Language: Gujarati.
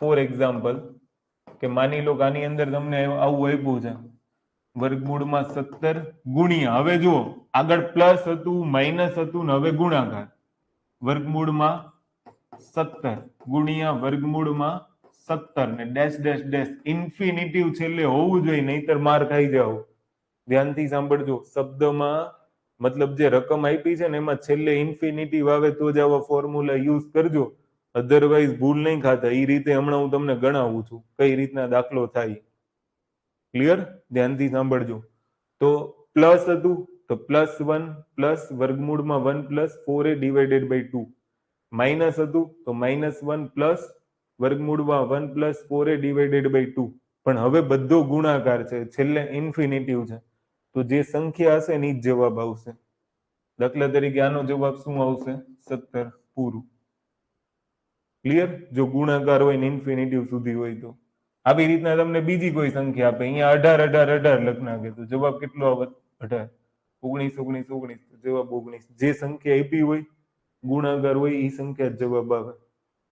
ફોર એક્ઝામ્પલ કે માની લો કે આની અંદર તમને આવું આપ્યું છે વર્ગમૂળમાં 17 ગુણ્યા, હવે જુઓ આગળ પ્લસ હતું માઇનસ હતું ને હવે ગુણાકાર, વર્ગમૂળમાં 17 ગુણ્યા વર્ગમૂળમાં 17 ને ડેશ ડેશ ડેશ ઇન્ફિનિટિવ છેલ્લે હોવું જોઈએ, નહીતર માર ખાઈ જાવ. ધ્યાનથી સાંભળજો, શબ્દમાં મતલબ જે રકમ આપી છે ને એમાં છેલ્લે ઇન્ફિનિટિવ આવે તો જ આવા ફોર્મ્યુલા યુઝ કરજો, અધરવાઇઝ ભૂલ નહીં ખાતા. એ રીતે હમણાં હું તમને ગણાવું છું કઈ રીતના દાખલો થાય. ક્લિયર? ધ્યાનથી સાંભળજો. તો પ્લસ હતું તો +1 પ્લસ વર્ગમૂળમાં 1 plus 4a divided by 2, minus હતું તો -1 પ્લસ વર્ગમૂળમાં 1 પ્લસ 4a ડિવાઇડેડ બાય 2. પણ હવે બધો ગુણાકાર છે, છેલ્લે ઇન્ફિનિટિવ છે, તો જે સંખ્યા હશે ને એ જ જવાબ આવશે. દાખલા તરીકે આનો જવાબ શું આવશે? 17 પૂરું. ક્લિયર? જો ગુણાકાર હોય ને ઇન્ફિનિટિવ સુધી હોય તો. આવી રીતના તમને બીજી કોઈ સંખ્યા આપે, અહીંયા 18 18 18 લખ નાખે તો જવાબ કેટલો આવે? 18. 19 19 19 જવાબ 19. જે સંખ્યા આપી હોય ગુણાકાર હોય એ સંખ્યા જ જવાબ આવે.